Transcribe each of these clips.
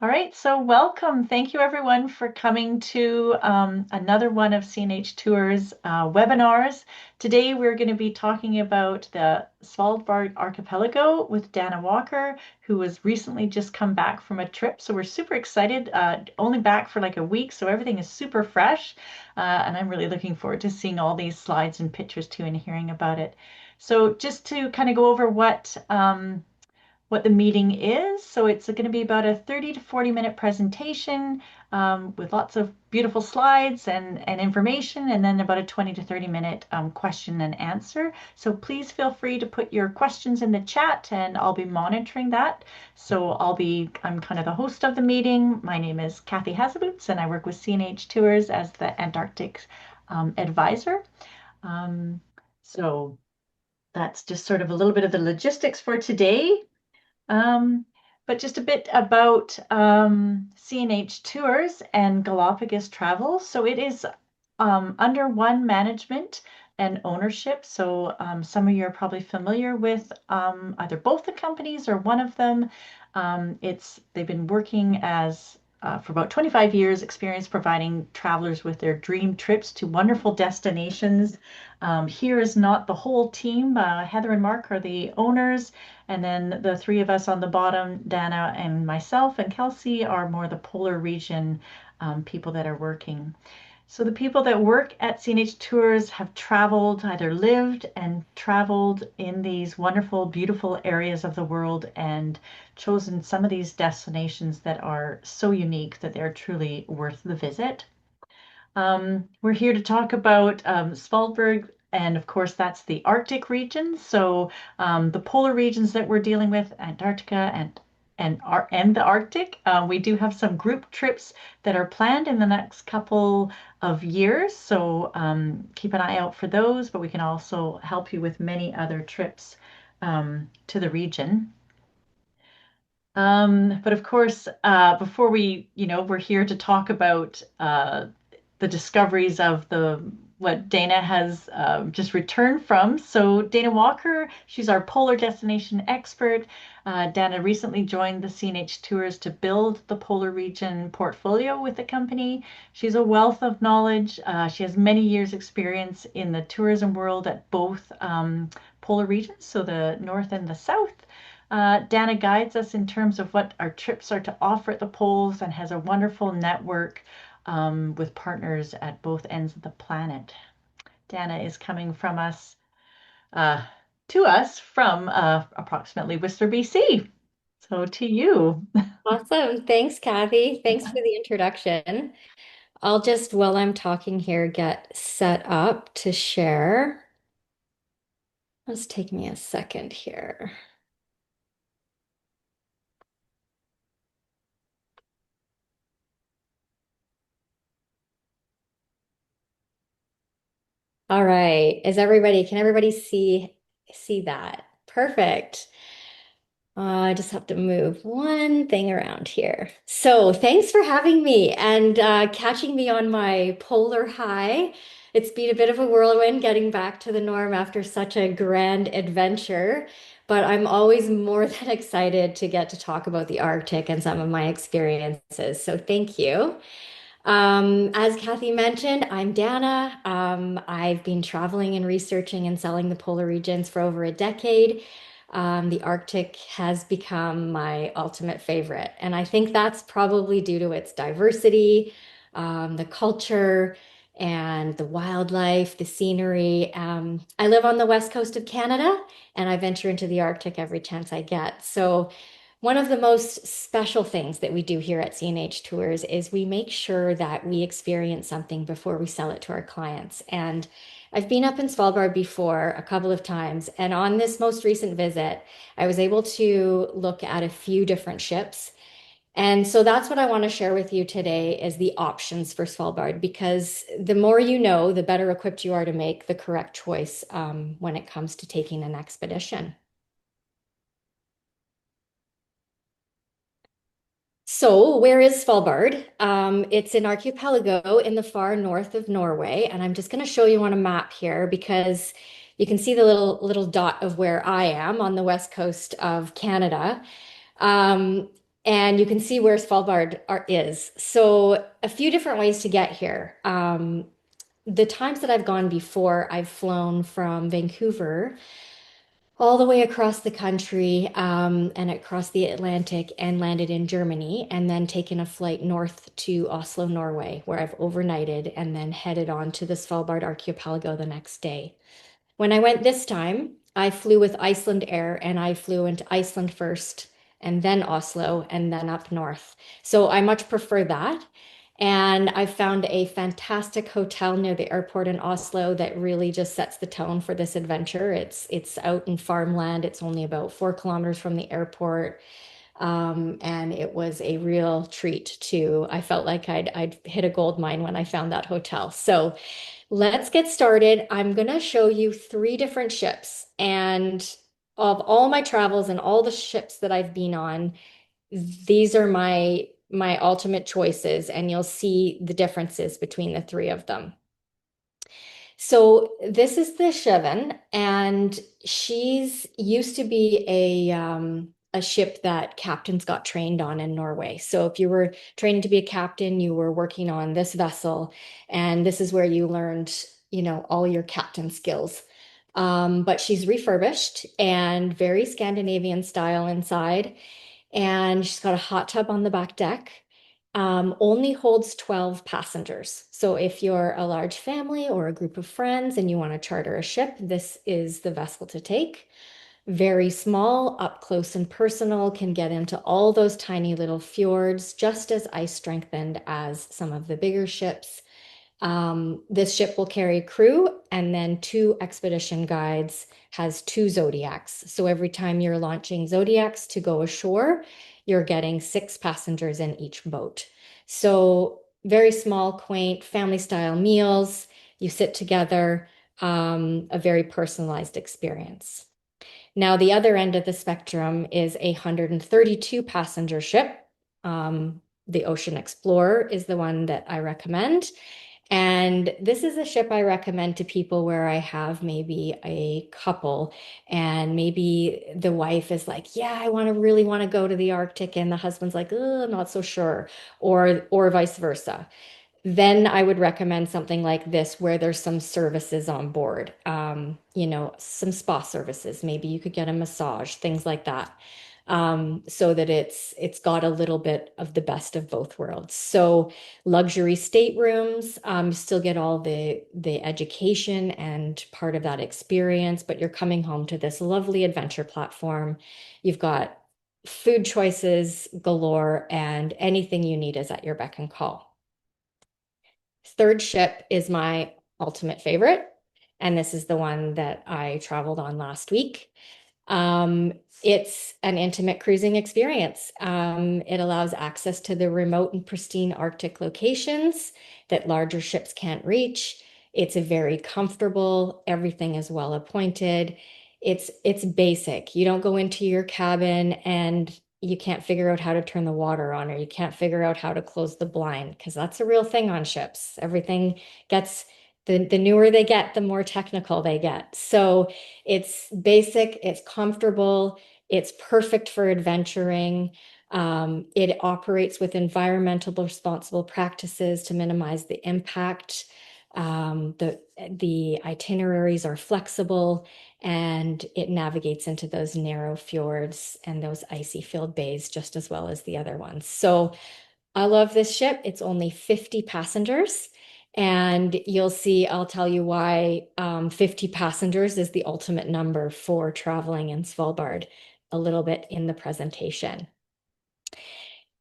All right, so welcome. Thank you everyone for coming to another one of CNH Tours webinars. Today we're going to be talking about the Svalbard Archipelago with Danna Walker, who has recently just come back from a trip. So we're super excited, only back for like a week, so everything is super fresh. And I'm really looking forward to seeing all these slides and pictures too and hearing about it. So just to kind of go over what the meeting is. So it's going to be about a 30 to 40-minute presentation with lots of beautiful slides and information, and then about a 20 to 30-minute question and answer. So please feel free to put your questions in the chat and I'll be monitoring that. So I'm kind of the host of the meeting. My name is Kathy Hazaboots and I work with CNH Tours as the Antarctic advisor. Um, so that's just sort of a little bit of the logistics for today. Um, but just a bit about CNH Tours and Galapagos Travel. So it is under one management and ownership. So some of you are probably familiar with either both the companies or one of them. They've been working as for about 25 years, experience providing travelers with their dream trips to wonderful destinations. Here is not the whole team. Heather and Mark are the owners, and then the three of us on the bottom, Dana and myself and Kelsey, are more the polar region people that are working. So the people that work at CNH Tours have traveled, either lived and traveled in these wonderful, beautiful areas of the world and chosen some of these destinations that are so unique that they're truly worth the visit. We're here to talk about Svalbard, and of course, that's the Arctic region. So the polar regions that we're dealing with, Antarctica and the Arctic. We do have some group trips that are planned in the next couple of years. So keep an eye out for those, but we can also help you with many other trips to the region. But of course, before we're here to talk about the discoveries of the what Dana has just returned from. So Dana Walker, she's our polar destination expert. Dana recently joined the CNH Tours to build the polar region portfolio with the company. She's a wealth of knowledge. She has many years experience in the tourism world at both polar regions, so the north and the south. Dana guides us in terms of what our trips are to offer at the poles and has a wonderful network with partners at both ends of the planet. Dana is coming uh, to us from approximately Whistler, BC. So to you. Awesome. Thanks, Kathy. Thanks for the introduction. I'll just, while I'm talking here, get set up to share. Let's take me a second here. All right. Can everybody see that? Perfect. I just have to move one thing around here. So thanks for having me and catching me on my polar high. It's been a bit of a whirlwind getting back to the norm after such a grand adventure, but I'm always more than excited to get to talk about the Arctic and some of my experiences. So thank you. As Kathy mentioned, I'm Dana. I've been traveling and researching and selling the polar regions for over a decade. The Arctic has become my ultimate favorite, and I think that's probably due to its diversity, the culture, and the wildlife, the scenery. I live on the west coast of Canada, and I venture into the Arctic every chance I get. So one of the most special things that we do here at CNH Tours is we make sure that we experience something before we sell it to our clients. And I've been up in Svalbard before a couple of times, and on this most recent visit, I was able to look at a few different ships. And so that's what I want to share with you today is the options for Svalbard, because the more you know, the better equipped you are to make the correct choice when it comes to taking an expedition. So, where is Svalbard? It's an archipelago in the far north of Norway, and I'm just going to show you on a map here because you can see the little dot of where I am on the west coast of Canada. Um, And you can see where is. So a few different ways to get here. The times that I've gone before, I've flown from Vancouver all the way across the country and across the Atlantic and landed in Germany, and then taken a flight north to Oslo, Norway, where I've overnighted and then headed on to the Svalbard Archipelago the next day. When I went this time, I flew with Iceland Air and I flew into Iceland first and then Oslo and then up north. So I much prefer that. And I found a fantastic hotel near the airport in Oslo that really just sets the tone for this adventure. It's out in farmland. It's only about 4 kilometers from the airport. And it was a real treat too. I felt like I'd hit a gold mine when I found that hotel. So let's get started. I'm going to show you 3 different ships. And of all my travels and all the ships that I've been on, these are my ultimate choices, and you'll see the differences between the 3 of them. So this is the Shivan, and she's used to be a ship that captains got trained on in Norway. So if you were training to be a captain, you were working on this vessel, and this is where you learned, all your captain skills. But she's refurbished and very Scandinavian style inside, and she's got a hot tub on the back deck. Only holds 12 passengers. So if you're a large family or a group of friends and you want to charter a ship, this is the vessel to take. Very small, up close and personal, can get into all those tiny little fjords, just as ice strengthened as some of the bigger ships. This ship will carry crew and then 2 expedition guides, has 2 Zodiacs. So every time you're launching Zodiacs to go ashore, you're getting 6 passengers in each boat. So very small, quaint, family style meals. You sit together, a very personalized experience. Now, the other end of the spectrum is a 132 passenger ship. The Ocean Explorer is the one that I recommend. And this is a ship I recommend to people where I have maybe a couple, and maybe the wife is like, "Yeah, I really want to go to the Arctic," and the husband's like, "Oh, not so sure," or vice versa. Then I would recommend something like this where there's some services on board, some spa services. Maybe you could get a massage, things like that, so that it's got a little bit of the best of both worlds. So luxury staterooms, still get all the education and part of that experience, but you're coming home to this lovely adventure platform. You've got food choices galore, and anything you need is at your beck and call. Third ship is my ultimate favorite, and this is the one that I traveled on last week. Um, it's an intimate cruising experience. It allows access to the remote and pristine Arctic locations that larger ships can't reach. It's a very comfortable, everything is well appointed. It's basic. You don't go into your cabin and you can't figure out how to turn the water on, or you can't figure out how to close the blind, because that's a real thing on ships. Everything gets the newer they get, the more technical they get. So it's basic, it's comfortable, it's perfect for adventuring. It operates with environmental responsible practices to minimize the impact. The itineraries are flexible, and it navigates into those narrow fjords and those icy filled bays just as well as the other ones. So I love this ship. It's only 50 passengers. And you'll see, I'll tell you why 50 passengers is the ultimate number for traveling in Svalbard a little bit in the presentation.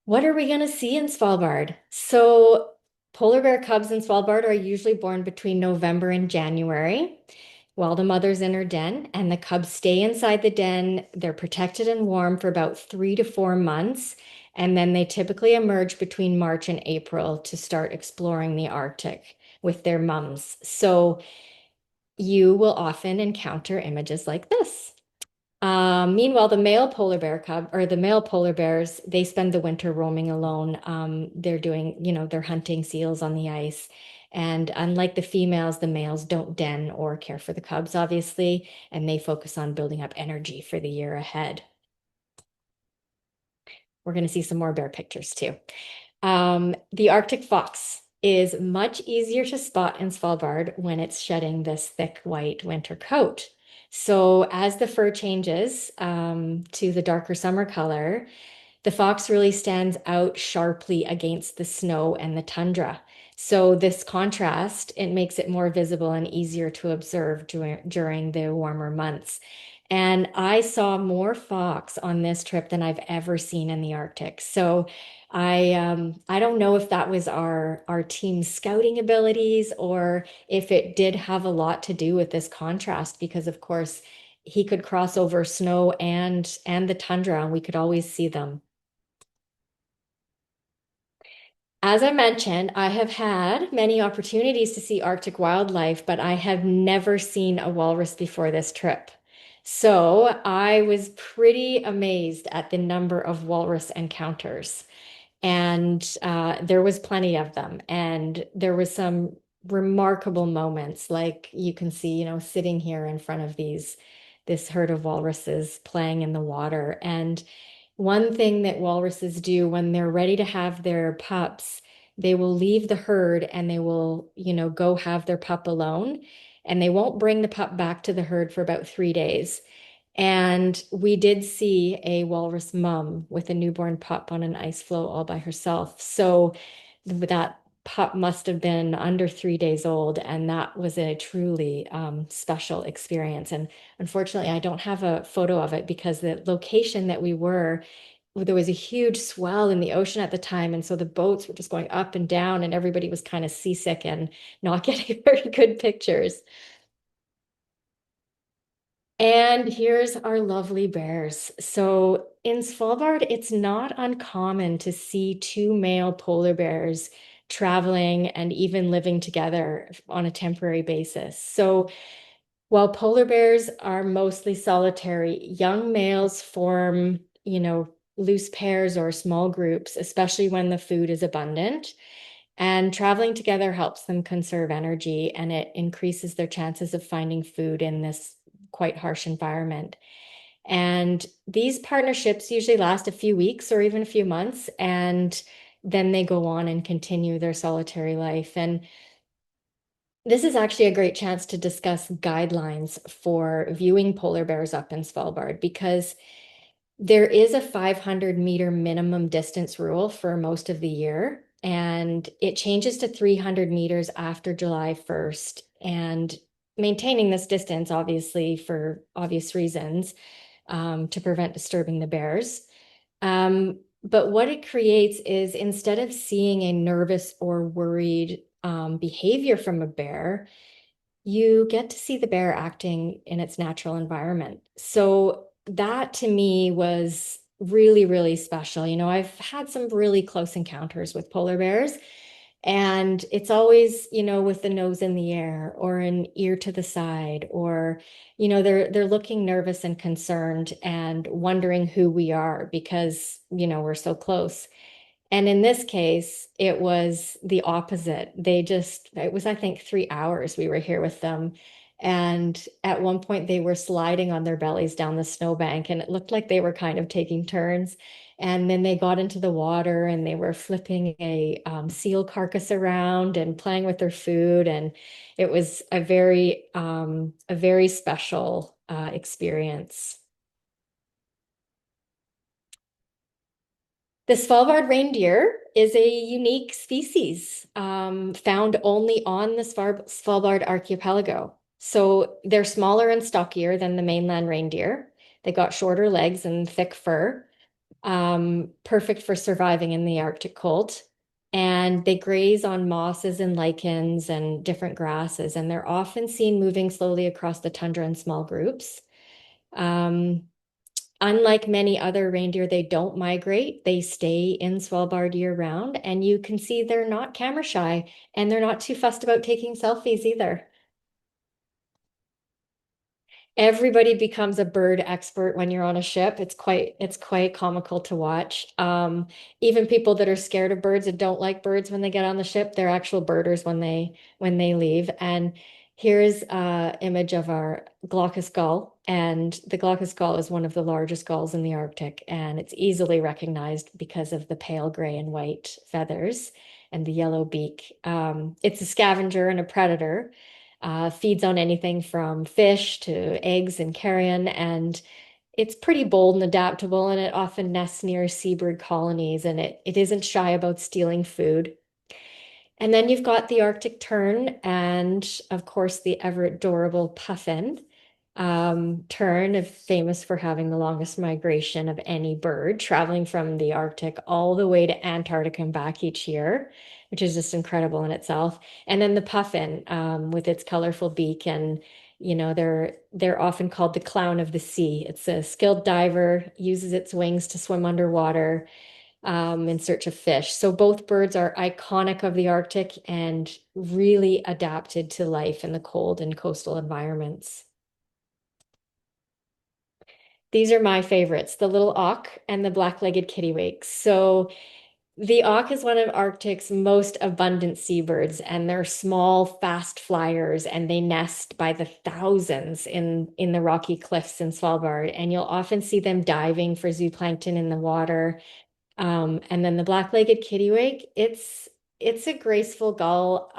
What are we going to see in Svalbard? So, polar bear cubs in Svalbard are usually born between November and January while the mother's in her den, and the cubs stay inside the den. They're protected and warm for about 3 to 4 months, and then they typically emerge between March and April to start exploring the Arctic with their mums. So, you will often encounter images like this. Meanwhile, the male polar bear cub or the male polar bears, they spend the winter roaming alone. They're doing, they're hunting seals on the ice. And unlike the females, the males don't den or care for the cubs, obviously, and they focus on building up energy for the year ahead. we're going to see some more bear pictures too. The Arctic fox is much easier to spot in Svalbard when it's shedding this thick white winter coat. So as the fur changes to the darker summer color, the fox really stands out sharply against the snow and the tundra. So this contrast, it makes it more visible and easier to observe during the warmer months. And I saw more fox on this trip than I've ever seen in the Arctic. So I don't know if that was our team's scouting abilities or if it did have a lot to do with this contrast, because of course he could cross over snow and the tundra and we could always see them. As I mentioned, I have had many opportunities to see Arctic wildlife, but I have never seen a walrus before this trip. So I was pretty amazed at the number of walrus encounters. And there was plenty of them. And there was some remarkable moments, like you can see, sitting here in front of this herd of walruses playing in the water. And one thing that walruses do when they're ready to have their pups, they will leave the herd and they will, go have their pup alone. And they won't bring the pup back to the herd for about 3 days. And we did see a walrus mum with a newborn pup on an ice floe all by herself. So that pup must have been under 3 days old. And that was a truly special experience. And unfortunately, I don't have a photo of it because the location that we were, there was a huge swell in the ocean at the time. And so the boats were just going up and down, and everybody was kind of seasick and not getting very good pictures. And here's our lovely bears. So in Svalbard, it's not uncommon to see two male polar bears traveling and even living together on a temporary basis. So while polar bears are mostly solitary, young males form, loose pairs or small groups, especially when the food is abundant. And traveling together helps them conserve energy and it increases their chances of finding food in this quite harsh environment. And these partnerships usually last a few weeks or even a few months, and then they go on and continue their solitary life. And this is actually a great chance to discuss guidelines for viewing polar bears up in Svalbard because there is a 500-meter minimum distance rule for most of the year, and it changes to 300 meters after July 1st. And maintaining this distance, obviously, for obvious reasons, to prevent disturbing the bears. But what it creates is instead of seeing a nervous or worried behavior from a bear, you get to see the bear acting in its natural environment. So that to me was really, really special. I've had some really close encounters with polar bears, and it's always, with the nose in the air or an ear to the side, or, they're looking nervous and concerned and wondering who we are because, we're so close. And in this case, it was the opposite. It was, I think, 3 hours we were here with them. And at one point, they were sliding on their bellies down the snowbank, and it looked like they were kind of taking turns. And then they got into the water and they were flipping a seal carcass around and playing with their food. And it was a very special experience. The Svalbard reindeer is a unique species found only on the Svalbard Archipelago. So they're smaller and stockier than the mainland reindeer. They got shorter legs and thick fur, perfect for surviving in the Arctic cold. And they graze on mosses and lichens and different grasses, and they're often seen moving slowly across the tundra in small groups. Um, Unlike many other reindeer, they don't migrate. They stay in Svalbard year round, and you can see they're not camera shy and they're not too fussed about taking selfies either. Everybody becomes a bird expert when you're on a ship. It's quite comical to watch. Even people that are scared of birds and don't like birds when they get on the ship, they're actual birders when they leave. And Here's an image of our glaucous gull, and the glaucous gull is one of the largest gulls in the Arctic, and it's easily recognized because of the pale gray and white feathers and the yellow beak. It's a scavenger and a predator, feeds on anything from fish to eggs and carrion, and it's pretty bold and adaptable, and it often nests near seabird colonies, and it isn't shy about stealing food. And then you've got the Arctic tern and, of course, the ever adorable puffin. Tern is famous for having the longest migration of any bird, traveling from the Arctic all the way to Antarctica and back each year, which is just incredible in itself. And then the puffin, with its colorful beak, and they're often called the clown of the sea. It's a skilled diver, uses its wings to swim underwater in search of fish. So both birds are iconic of the Arctic and really adapted to life in the cold and coastal environments. These are my favorites, the little auk and the black-legged kittiwake. So the auk is one of Arctic's most abundant seabirds, and they're small, fast flyers, and they nest by the thousands in the rocky cliffs in Svalbard. And you'll often see them diving for zooplankton in the water. And then the black-legged kittiwake, it's a graceful gull.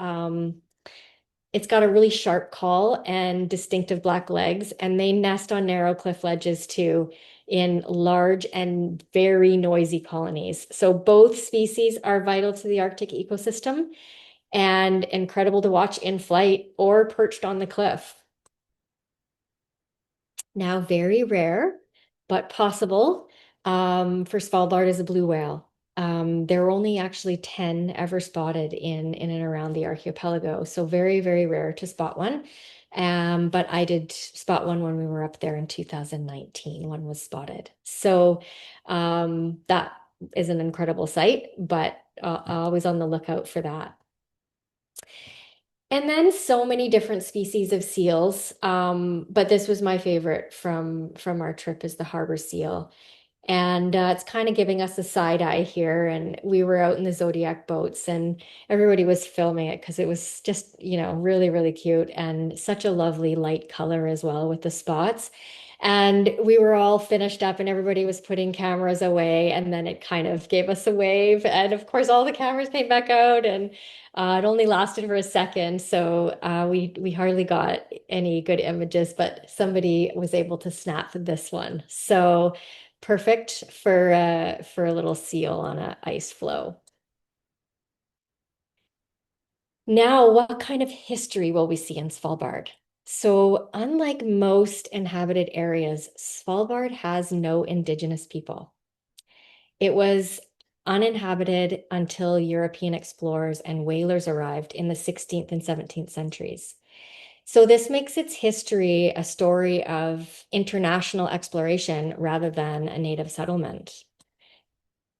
It's got a really sharp call and distinctive black legs, and they nest on narrow cliff ledges too, in large and very noisy colonies. So both species are vital to the Arctic ecosystem and incredible to watch in flight or perched on the cliff. Now, very rare, but possible, for Svalbard is a blue whale. There are only actually 10 ever spotted in and around the archipelago, so very, very rare to spot one. But I did spot one when we were up there in 2019. One was spotted. So that is an incredible sight, but always on the lookout for that. And then so many different species of seals. But this was my favorite from our trip is the harbor seal. And it's kind of giving us a side eye here. And we were out in the Zodiac boats and everybody was filming it because it was just, really, really cute and such a lovely light color as well with the spots. And we were all finished up and everybody was putting cameras away. And then it kind of gave us a wave. And of course, all the cameras came back out and it only lasted for a second. So we hardly got any good images, but somebody was able to snap this one. So perfect for a little seal on a ice floe. Now, what kind of history will we see in Svalbard? So, unlike most inhabited areas, Svalbard has no indigenous people. It was uninhabited until European explorers and whalers arrived in the 16th and 17th centuries. So, this makes its history a story of international exploration rather than a native settlement.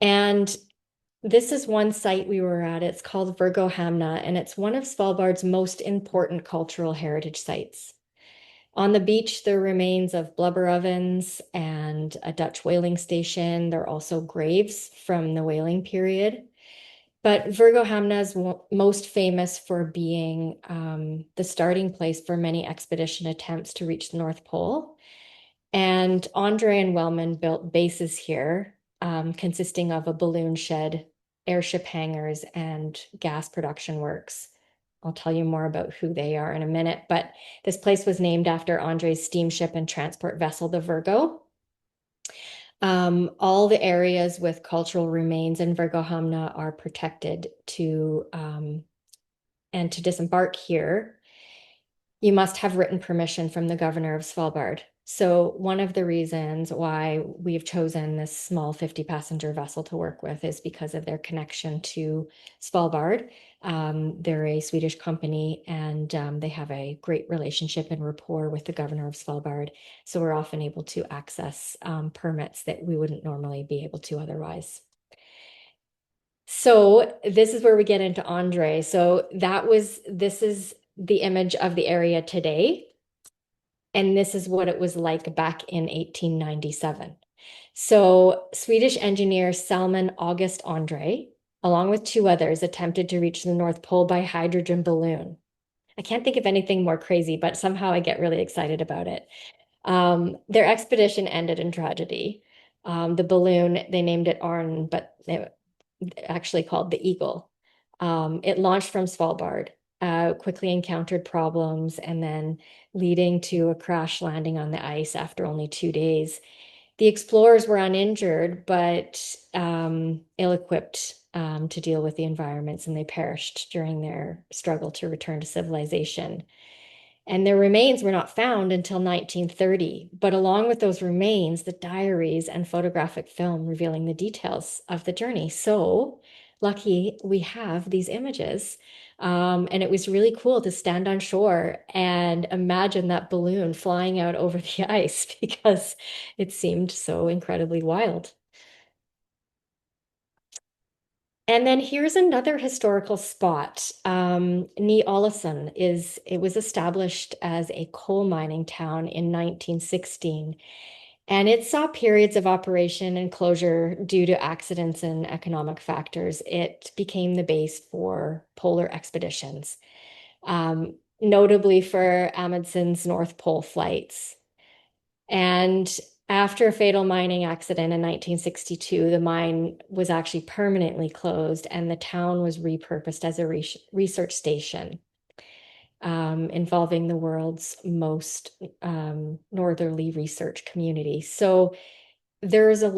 And this is one site we were at. It's called Virgo Hamna, and it's one of Svalbard's most important cultural heritage sites. On the beach, there are remains of blubber ovens and a Dutch whaling station. There are also graves from the whaling period. But Virgo Hamna is most famous for being the starting place for many expedition attempts to reach the North Pole. And Andre and Wellman built bases here, consisting of a balloon shed, airship hangars, and gas production works. I'll tell you more about who they are in a minute, but this place was named after Andre's steamship and transport vessel, the Virgo. All the areas with cultural remains in Virgo Hamna are protected and to disembark here you must have written permission from the governor of Svalbard. So one of the reasons why we've chosen this small 50-passenger vessel to work with is because of their connection to Svalbard. They're a Swedish company and they have a great relationship and rapport with the governor of Svalbard. So we're often able to access permits that we wouldn't normally be able to otherwise. So this is where we get into Andre. So this is the image of the area today. And this is what it was like back in 1897. So Swedish engineer Salmon August Andre, along with two others, attempted to reach the North Pole by hydrogen balloon. I can't think of anything more crazy, but somehow I get really excited about it. Their expedition ended in tragedy. The balloon, they named it Arn, but they actually called the Eagle. It launched from Svalbard, quickly encountered problems, and then leading to a crash landing on the ice after only 2 days. The explorers were uninjured, but ill-equipped to deal with the environments, and they perished during their struggle to return to civilization. And their remains were not found until 1930. But along with those remains, the diaries and photographic film revealing the details of the journey. So lucky we have these images. And it was really cool to stand on shore and imagine that balloon flying out over the ice because it seemed so incredibly wild. And then here's another historical spot. Ny-Ålesund it was established as a coal mining town in 1916, and it saw periods of operation and closure due to accidents and economic factors. It became the base for polar expeditions, notably for Amundsen's North Pole flights. And after a fatal mining accident in 1962, the mine was actually permanently closed and the town was repurposed as a research station, involving the world's most northerly research community. So there's a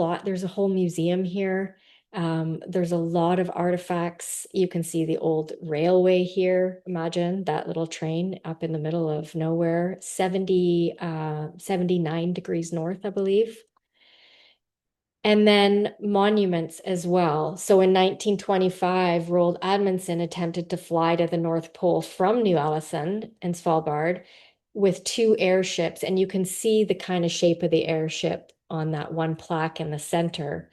whole museum here. There's a lot of artifacts. You can see the old railway here. Imagine that little train up in the middle of nowhere, 79 degrees north, I believe. And then monuments as well. So in 1925, Roald Amundsen attempted to fly to the North Pole from New Ålesund and Svalbard with two airships. And you can see the kind of shape of the airship on that one plaque in the center.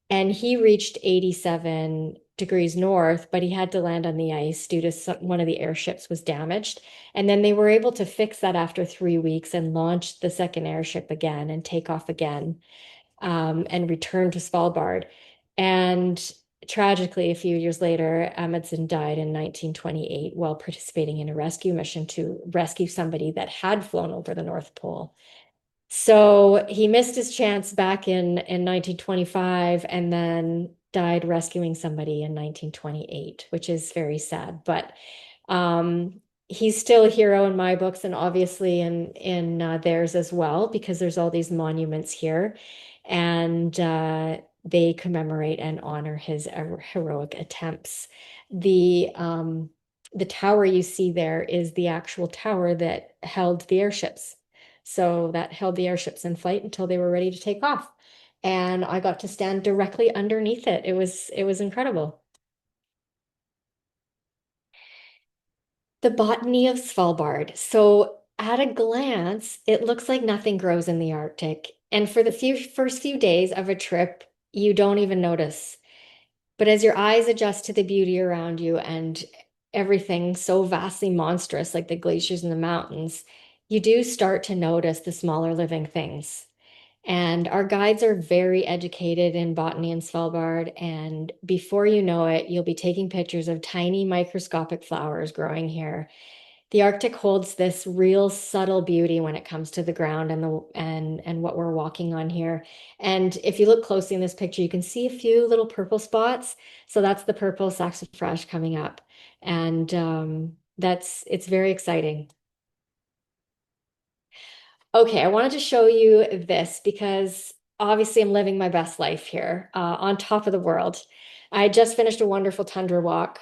And he reached 87 degrees north, but he had to land on the ice due to one of the airships was damaged. And then they were able to fix that after 3 weeks and launch the second airship again and take off again, and return to Svalbard. And tragically, a few years later, Amundsen died in 1928 while participating in a rescue mission to rescue somebody that had flown over the North Pole. So he missed his chance back in 1925 and then died rescuing somebody in 1928, which is very sad. But he's still a hero in my books and obviously in theirs as well, because there's all these monuments here, and they commemorate and honor his heroic attempts. The tower you see there is the actual tower that held the airships. So that held the airships in flight until they were ready to take off. And I got to stand directly underneath it. It was incredible. The botany of Svalbard. So at a glance, it looks like nothing grows in the Arctic. And for the first few days of a trip, you don't even notice. But as your eyes adjust to the beauty around you and everything so vastly monstrous, like the glaciers and the mountains, you do start to notice the smaller living things. And our guides are very educated in botany in Svalbard. And before you know it, you'll be taking pictures of tiny microscopic flowers growing here. The Arctic holds this real subtle beauty when it comes to the ground and what we're walking on here. And if you look closely in this picture, you can see a few little purple spots. So that's the purple saxifrage coming up. And it's very exciting. Okay, I wanted to show you this because obviously I'm living my best life here, on top of the world. I just finished a wonderful tundra walk,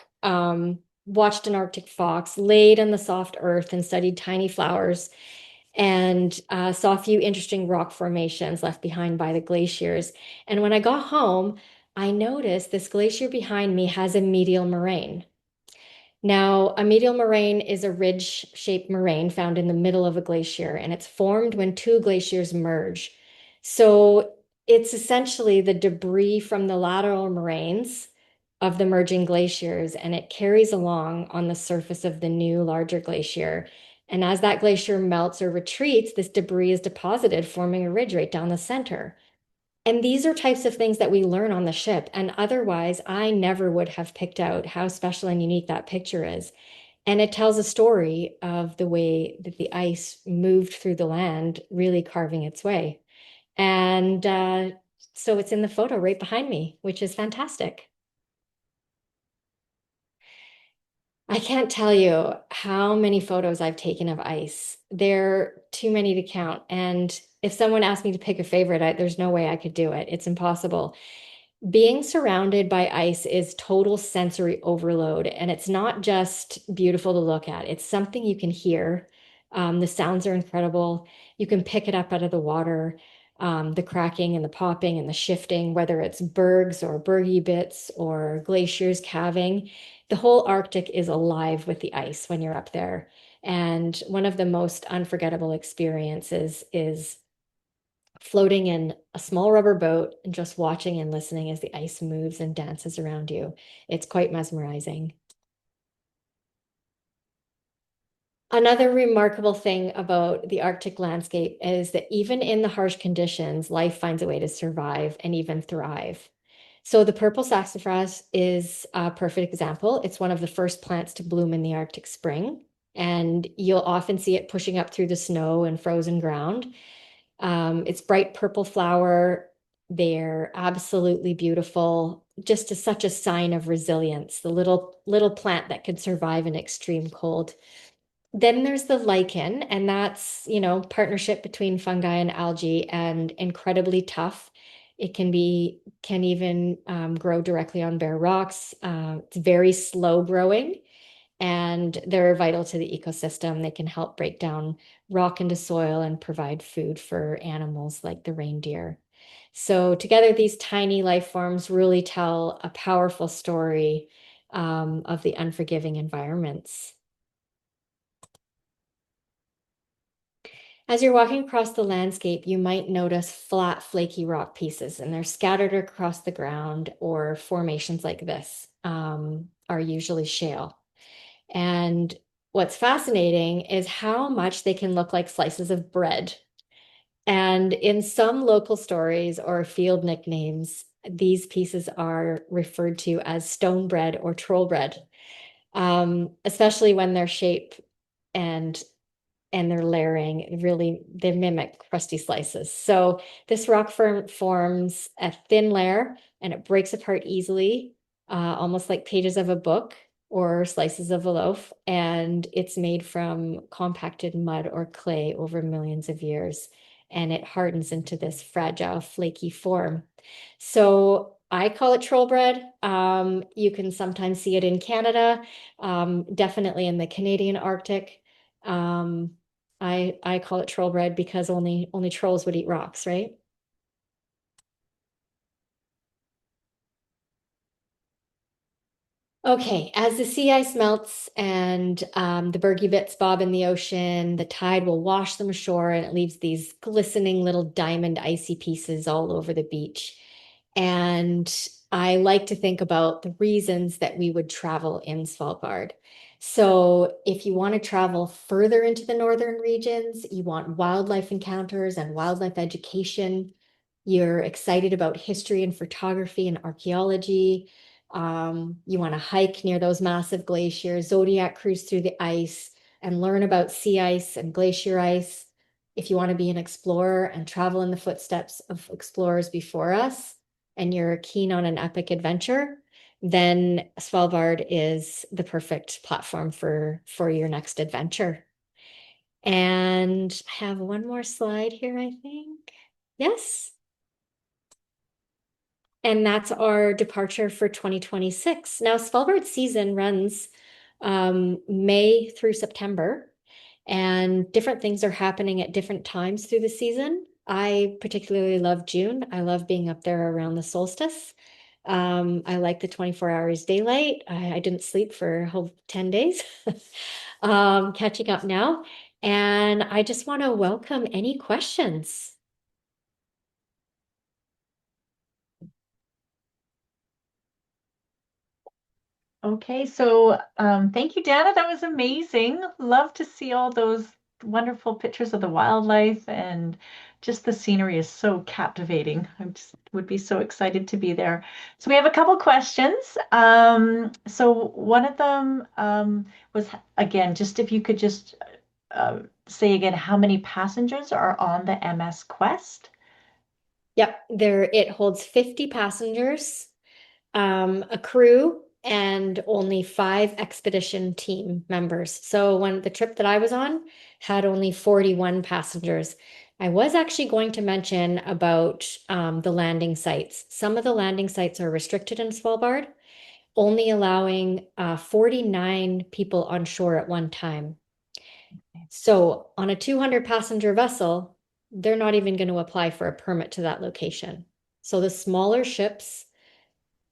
watched an Arctic fox, laid on the soft earth and studied tiny flowers, and saw a few interesting rock formations left behind by the glaciers. And when I got home, I noticed this glacier behind me has a medial moraine. Now, a medial moraine is a ridge-shaped moraine found in the middle of a glacier, and it's formed when two glaciers merge. So it's essentially the debris from the lateral moraines of the merging glaciers, and it carries along on the surface of the new, larger glacier. And as that glacier melts or retreats, this debris is deposited, forming a ridge right down the center. And these are types of things that we learn on the ship. And otherwise, I never would have picked out how special and unique that picture is. And it tells a story of the way that the ice moved through the land, really carving its way. And so it's in the photo right behind me, which is fantastic. I can't tell you how many photos I've taken of ice. They're too many to count. And if someone asked me to pick a favorite, there's no way I could do it. It's impossible. Being surrounded by ice is total sensory overload, and it's not just beautiful to look at. It's something you can hear. The sounds are incredible. You can pick it up out of the water, the cracking and the popping and the shifting, whether it's bergs or bergy bits or glaciers calving. The whole Arctic is alive with the ice when you're up there. And one of the most unforgettable experiences is floating in a small rubber boat and just watching and listening as the ice moves and dances around you. It's quite mesmerizing. Another remarkable thing about the Arctic landscape is that even in the harsh conditions, life finds a way to survive and even thrive. So the purple saxifrage is a perfect example. It's one of the first plants to bloom in the Arctic spring, and you'll often see it pushing up through the snow and frozen ground. It's bright purple flower. They're absolutely beautiful. Just such a sign of resilience, the little plant that could survive in extreme cold. Then there's the lichen, and that's, partnership between fungi and algae and incredibly tough. It can even grow directly on bare rocks. It's very slow growing, and they're vital to the ecosystem. They can help break down rock into soil and provide food for animals like the reindeer. So together, these tiny life forms really tell a powerful story of the unforgiving environments. As you're walking across the landscape, you might notice flat, flaky rock pieces, and they're scattered across the ground, or formations like this are usually shale. And what's fascinating is how much they can look like slices of bread. And in some local stories or field nicknames, these pieces are referred to as stone bread or troll bread, especially when their shape and their layering really they mimic crusty slices. So this rock forms a thin layer and it breaks apart easily, almost like pages of a book or slices of a loaf. And it's made from compacted mud or clay over millions of years. And it hardens into this fragile, flaky form. So I call it troll bread. You can sometimes see it in Canada, definitely in the Canadian Arctic. Um, I call it troll bread because only trolls would eat rocks, right? Okay, as the sea ice melts and the bergy bits bob in the ocean, the tide will wash them ashore and it leaves these glistening little diamond icy pieces all over the beach. And I like to think about the reasons that we would travel in Svalbard. So, if you want to travel further into the northern regions, you want wildlife encounters and wildlife education, you're excited about history and photography and archaeology. You want to hike near those massive glaciers, zodiac cruise through the ice, and learn about sea ice and glacier ice. If you want to be an explorer and travel in the footsteps of explorers before us, and you're keen on an epic adventure, then Svalbard is the perfect platform for your next adventure. And I have one more slide here, I think. Yes. And that's our departure for 2026. Now, Svalbard season runs May through September, and different things are happening at different times through the season. I particularly love June. I love being up there around the solstice. I like the 24 hours daylight. I didn't sleep for a whole 10 days. Catching up now. And I just want to welcome any questions. Okay, so thank you, Dana. That was amazing. Love to see all those wonderful pictures of the wildlife, and just the scenery is so captivating. I just would be so excited to be there. So we have a couple questions. So one of them was again, just if you could just say again how many passengers are on the MS Quest. Yep, it holds 50 passengers, a crew, and only 5 expedition team members. So when the trip that I was on had only 41 passengers. I was actually going to mention about the landing sites. Some of the landing sites are restricted in Svalbard, only allowing 49 people on shore at one time. So on a 200 passenger vessel, they're not even going to apply for a permit to that location. So the smaller ships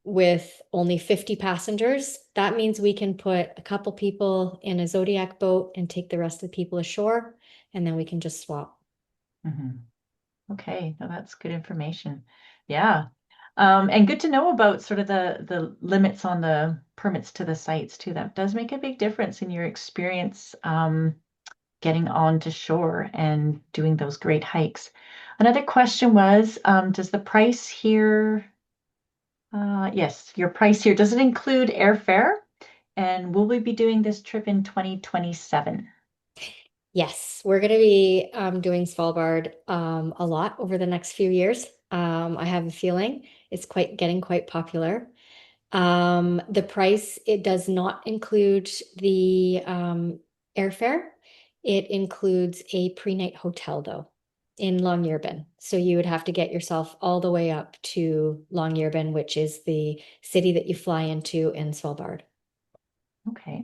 with only 50 passengers, that means we can put a couple people in a Zodiac boat and take the rest of the people ashore, and then we can just swap. Mhm. Okay, no, that's good information. Yeah. And good to know about sort of the limits on the permits to the sites too. That does make a big difference in your experience getting onto shore and doing those great hikes. Another question was, does the price here, yes, your price here, does it include airfare? And will we be doing this trip in 2027? Yes, we're going to be doing Svalbard a lot over the next few years. I have a feeling it's quite getting quite popular. The price, it does not include the airfare. It includes a pre-night hotel though in Longyearbyen. So you would have to get yourself all the way up to Longyearbyen, which is the city that you fly into in Svalbard. Okay.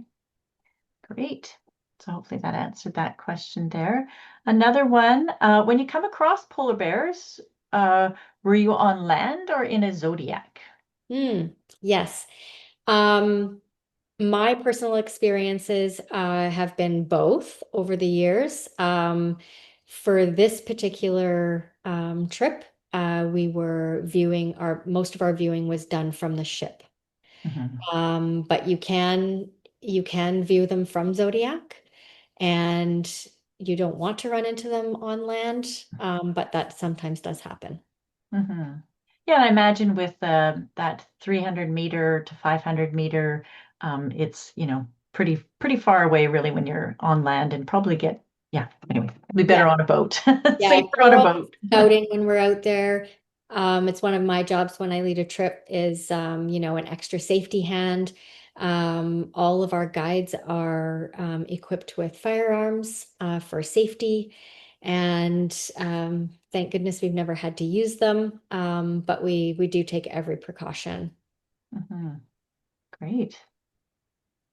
Great. So hopefully that answered that question there. Another one, when you come across polar bears, uh, were you on land or in a zodiac? Hmm. Yes. Um, my personal experiences have been both over the years. For this particular trip, we were viewing most of our viewing was done from the ship. Mhm. But you can view them from Zodiac, and you don't want to run into them on land, but that sometimes does happen. Mhm. Yeah, and I imagine with that 300 meter to 500 meter, it's pretty far away really when you're on land and probably get yeah. Anyway, be Yeah. better on a boat, Yeah, safer so on we're a always boat. scouting when we're out there. It's one of my jobs when I lead a trip is, an extra safety hand. All of our guides are equipped with firearms for safety, and thank goodness we've never had to use them. But we do take every precaution. Mhm. Great.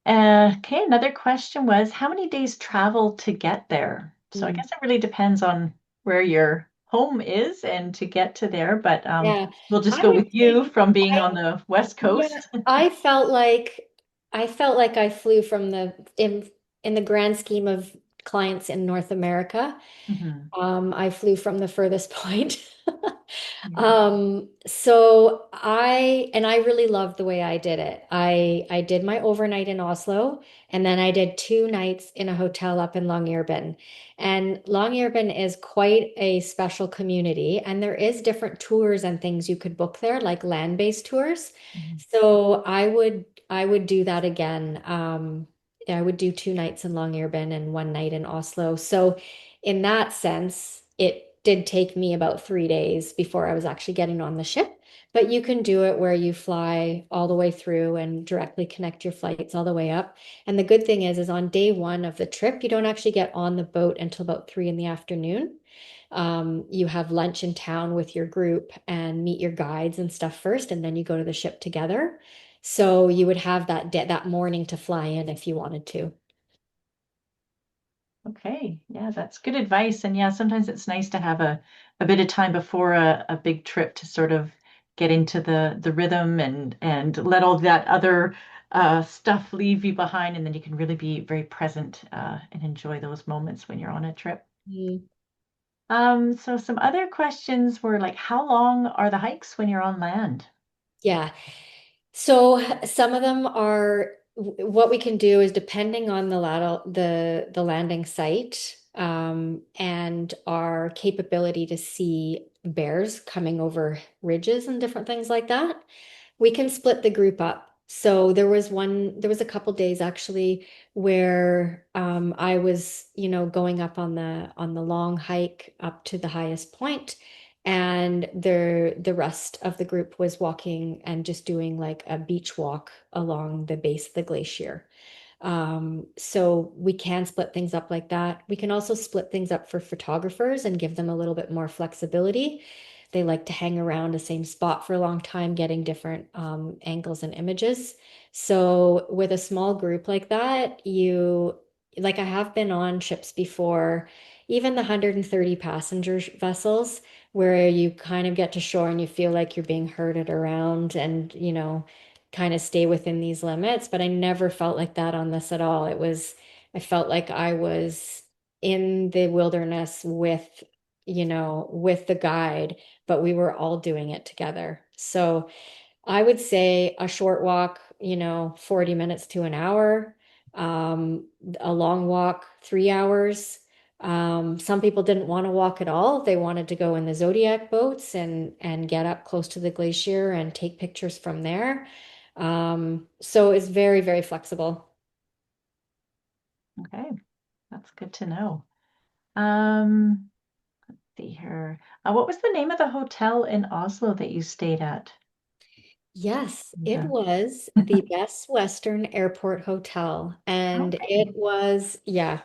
Okay, another question was how many days travel to get there? So I Mm. guess it really depends on where your home is and to get to there, but Yeah, we'll just I go would with you say from being I on the West Yeah, Coast. I felt like I flew from in the grand scheme of clients in North America. Mhm. I flew from the furthest point. Yeah. So I really loved the way I did it. I did my overnight in Oslo, and then I did 2 nights in a hotel up in Longyearbyen. And Longyearbyen is quite a special community, and there is different tours and things you could book there, like land-based tours. Mhm. So I would do that again. I would do 2 nights in Longyearbyen and 1 night in Oslo. So in that sense, it did take me about 3 days before I was actually getting on the ship. But you can do it where you fly all the way through and directly connect your flights all the way up. And the good thing is on day one of the trip, you don't actually get on the boat until about 3 in the afternoon. You have lunch in town with your group and meet your guides and stuff first, and then you go to the ship together. So you would have that morning to fly in if you wanted to. Okay, yeah, that's good advice. And yeah, sometimes it's nice to have a bit of time before a big trip to sort of get into the rhythm and let all that other stuff leave you behind, and then you can really be very present and enjoy those moments when you're on a trip. Mm. So some other questions were like, how long are the hikes when you're on land? Yeah. So some of them are what we can do is depending on the landing site. and our capability to see bears coming over ridges and different things like that, we can split the group up. So there was a couple days actually where I was, going up on the long hike up to the highest point, and the rest of the group was walking and just doing like a beach walk along the base of the glacier. So we can split things up like that. We can also split things up for photographers and give them a little bit more flexibility. They like to hang around the same spot for a long time, getting different angles and images. So with a small group like that, like I have been on ships before, even the 130 passenger vessels, where you kind of get to shore and you feel like you're being herded around and, kind of stay within these limits. But I never felt like that on this at all. I felt like I was in the wilderness with the guide, but we were all doing it together. So I would say a short walk, 40 minutes to an hour, a long walk, 3 hours. Some people didn't want to walk at all. They wanted to go in the Zodiac boats and get up close to the glacier and take pictures from there. So it's very, very flexible. Okay, that's good to know. Um, see here. What was the name of the hotel in Oslo that you stayed at? Yes, it The- was the Best Western Airport Hotel. And Okay. yeah,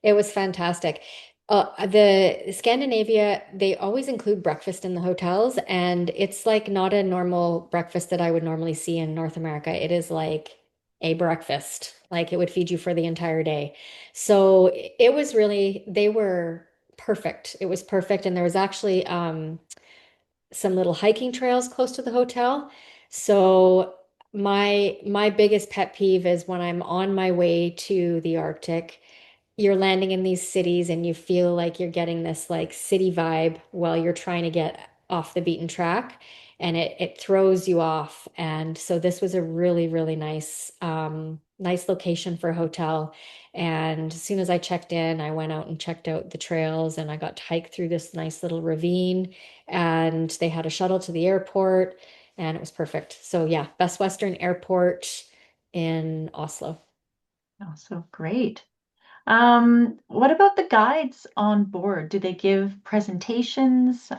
it was fantastic. The Scandinavia, they always include breakfast in the hotels, and it's like not a normal breakfast that I would normally see in North America. It is like a breakfast, like it would feed you for the entire day. So it was really, they were perfect. It was perfect. And there was actually some little hiking trails close to the hotel. So my biggest pet peeve is when I'm on my way to the Arctic, you're landing in these cities and you feel like you're getting this like city vibe while you're trying to get off the beaten track, and it throws you off. And so this was a really, really nice location for a hotel. And as soon as I checked in, I went out and checked out the trails, and I got to hike through this nice little ravine, and they had a shuttle to the airport, and it was perfect. So yeah, Best Western Airport in Oslo. Oh, so great. What about the guides on board? Do they give presentations?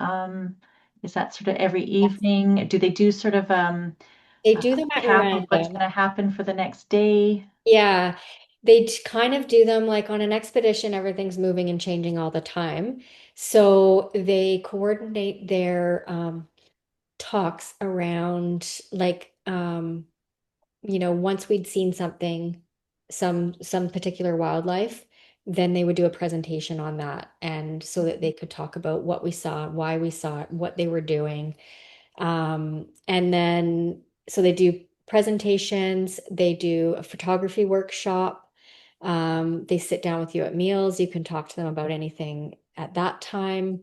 Is that sort of every evening? Do they do sort of They a do them at recap of what's random. going to happen for the next day? Yeah, they kind of do them like on an expedition, everything's moving and changing all the time. So they coordinate their talks around like once we'd seen something, some particular wildlife, then they would do a presentation on that, and so that they could talk about what we saw, why we saw it, what they were doing. And then, so they do presentations, they do a photography workshop. They sit down with you at meals. You can talk to them about anything at that time.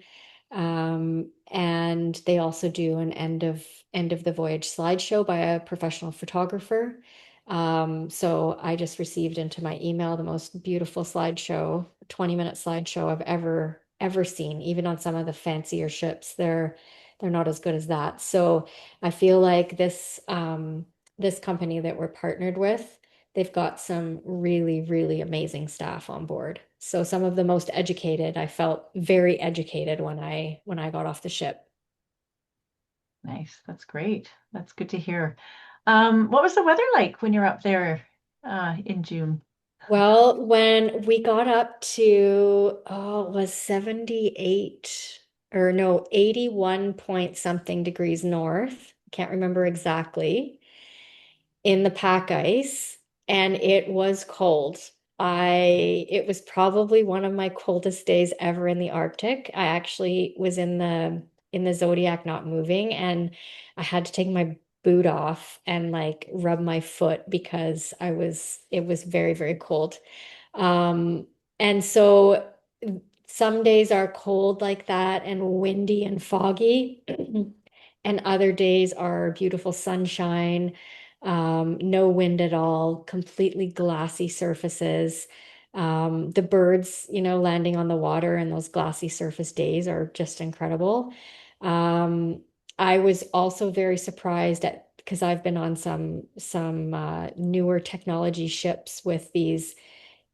And they also do an end of the voyage slideshow by a professional photographer. So I just received into my email the most beautiful slideshow, 20-minute slideshow I've ever seen. Even on some of the fancier ships, they're not as good as that. So I feel like this company that we're partnered with, they've got some really, really amazing staff on board. So some of the most educated, I felt very educated when I got off the ship. Nice. That's great. That's good to hear. What was the weather like when you're up there in June? Well, when we got up to, oh, it was 78 or no, 81 point something degrees north. Can't remember exactly. In the pack ice, and it was cold. It was probably one of my coldest days ever in the Arctic. I actually was in the Zodiac not moving, and I had to take my boot off and like rub my foot because it was very, very cold. Um, and so some days are cold like that and windy and foggy, and other days are beautiful sunshine, no wind at all, completely glassy surfaces. The birds, landing on the water and those glassy surface days are just incredible. Um, I was also very surprised at because I've been on some newer technology ships with these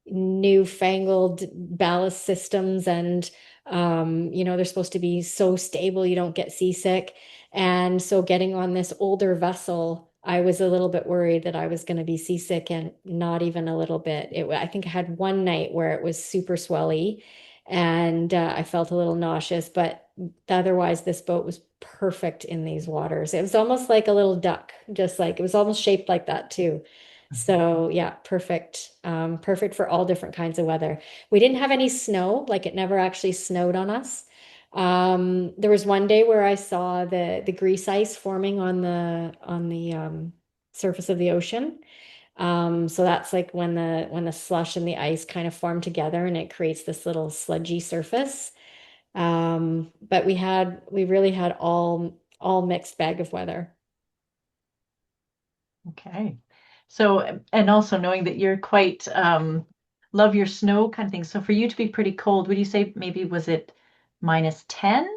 newfangled ballast systems and they're supposed to be so stable you don't get seasick. And so getting on this older vessel, I was a little bit worried that I was going to be seasick, and not even a little bit. I think I had one night where it was super swelly and I felt a little nauseous, but otherwise this boat was perfect in these waters. It was almost like a little duck, just like it was almost shaped like that too. So yeah, perfect. Perfect for all different kinds of weather. We didn't have any snow, like it never actually snowed on us. There was one day where I saw the grease ice forming on the surface of the ocean. So that's like when the slush and the ice kind of form together and it creates this little sludgy surface. But we really had all mixed bag of weather. Okay. So, and also knowing that you're quite love your snow kind of thing. So for you to be pretty cold, would you say maybe was it -10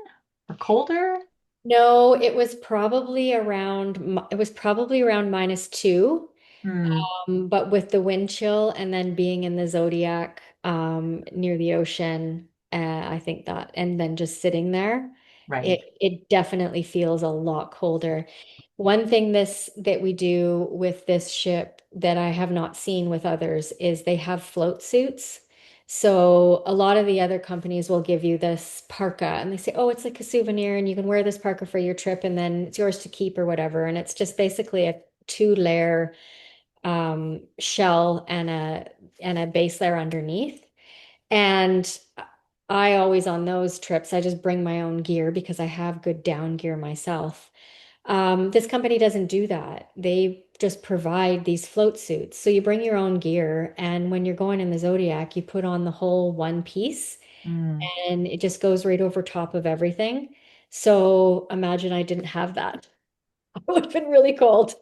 or colder? No, it was probably around -2. Hmm. But with the wind chill and then being in the zodiac near the ocean, I think that, and then just sitting there, it Right. it definitely feels a lot colder. One thing this that we do with this ship that I have not seen with others is they have float suits. So a lot of the other companies will give you this parka and they say, oh, it's like a souvenir and you can wear this parka for your trip and then it's yours to keep or whatever. And it's just basically a two-layer shell and a base layer underneath. And I always on those trips, I just bring my own gear because I have good down gear myself. This company doesn't do that. They just provide these float suits. So you bring your own gear, and when you're going in the Zodiac, you put on the whole one piece Hmm. and it just goes right over top of everything. So imagine I didn't have that. It would have been really cold.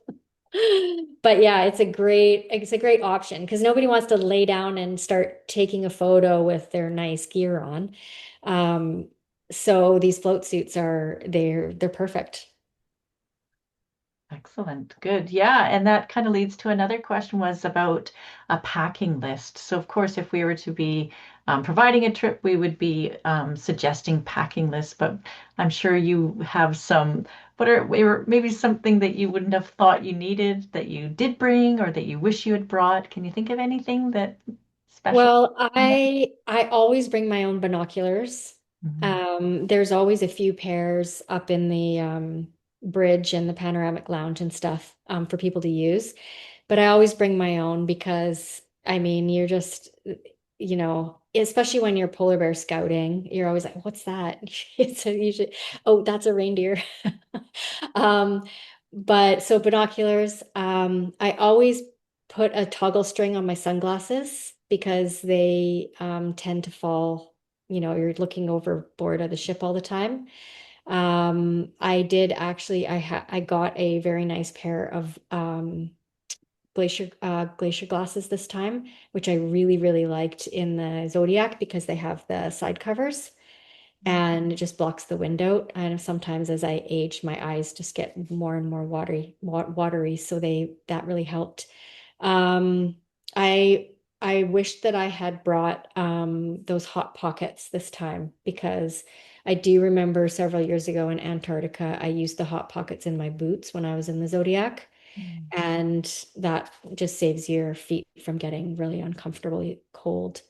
But yeah, it's a great option because nobody wants to lay down and start taking a photo with their nice gear on. Um, so these float suits they're perfect. Excellent. Good. Yeah. And that kind of leads to another question was about a packing list. So, of course, if we were to be providing a trip, we would be suggesting packing lists, but I'm sure you have some, or maybe something that you wouldn't have thought you needed that you did bring or that you wish you had brought. Can you think of anything that special? Well, I always bring my own binoculars. Mhm. There's always a few pairs up in the bridge and the panoramic lounge and stuff for people to use. But I always bring my own because I mean, you're just, especially when you're polar bear scouting, you're always like, what's that? It's usually, oh, that's a reindeer. Um, but so binoculars, I always put a toggle string on my sunglasses because they tend to fall, you're looking overboard of the ship all the time. I did actually, I got a very nice pair of glacier glasses this time, which I really, really liked in the Zodiac because they have the side covers and it just blocks the wind out. And sometimes as I age, my eyes just get more and more watery. So that really helped. Um, I I wish that I had brought those hot pockets this time because I do remember several years ago in Antarctica, I used the hot pockets in my boots when I was in the Zodiac. Mm. And that just saves your feet from getting really uncomfortably cold.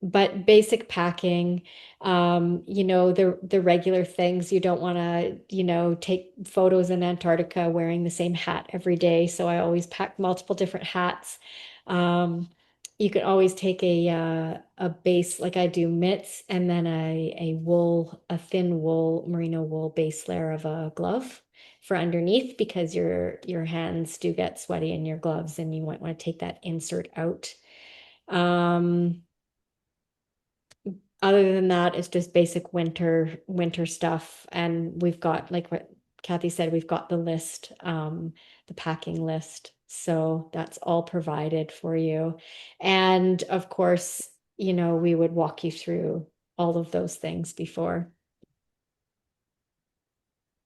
But basic packing, the regular things. You don't want to, take photos in Antarctica wearing the same hat every day. So I always pack multiple different hats. Um, you can always take a base like I do mitts and then a thin wool, merino wool base layer of a glove for underneath because your hands do get sweaty in your gloves and you might want to take that insert out. Um, Other than that, it's just basic winter stuff. And we've got like what Kathy said, we've got the list, the packing list. So that's all provided for you. And of course, we would walk you through all of those things before.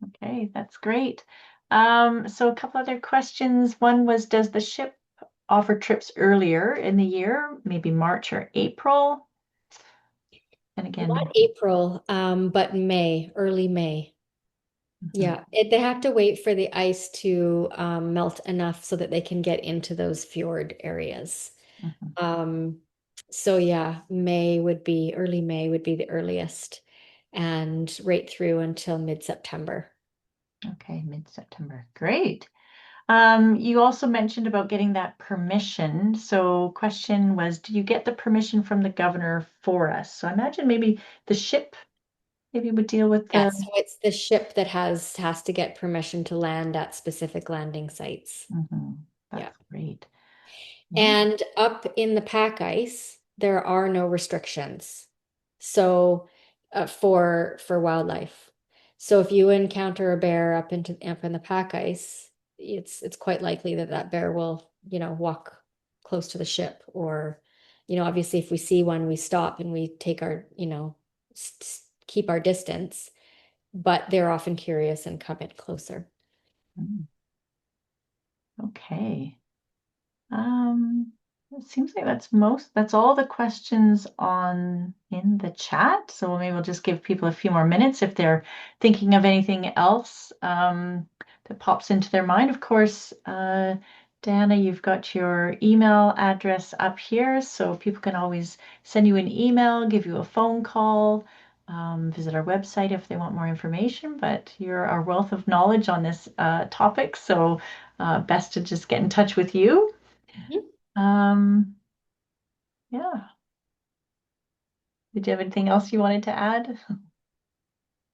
Okay, that's great. So a couple other questions. One was, does the ship offer trips earlier in the year, maybe March or April? And again, Not April, but May, early May. mhm, Yeah, they have to wait for the ice to melt enough so that they can get into those fjord areas. mhm. Um, so yeah, early May would be the earliest, and right through until mid-September. Okay, mid-September. Great. You also mentioned about getting that permission. So question was, do you get the permission from the governor for us? So I imagine maybe the ship maybe would deal with the. Yes, so it's the ship that has to get permission to land at specific landing sites. Mhm. Yeah. That's great. Yeah. And up in the pack ice, there are no restrictions. So for wildlife. So if you encounter a bear up in the pack ice, it's quite likely that that bear will, walk close to the ship, or, obviously if we see one, we stop and we take our, keep our distance, but they're often curious and come in closer. Mm, okay. Um, it seems like that's all the questions on in the chat. So maybe we'll just give people a few more minutes if they're thinking of anything else that pops into their mind. Of course, Dana, you've got your email address up here, so people can always send you an email, give you a phone call, visit our website if they want more information. But you're our wealth of knowledge on this topic, so best to just get in touch with you. Mhm. Um, yeah. Did you have anything else you wanted to add?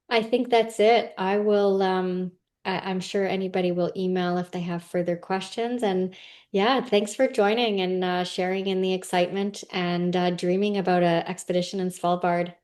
I think that's it. I'm sure anybody will email if they have further questions. And yeah, thanks for joining and sharing in the excitement and dreaming about an expedition in Svalbard.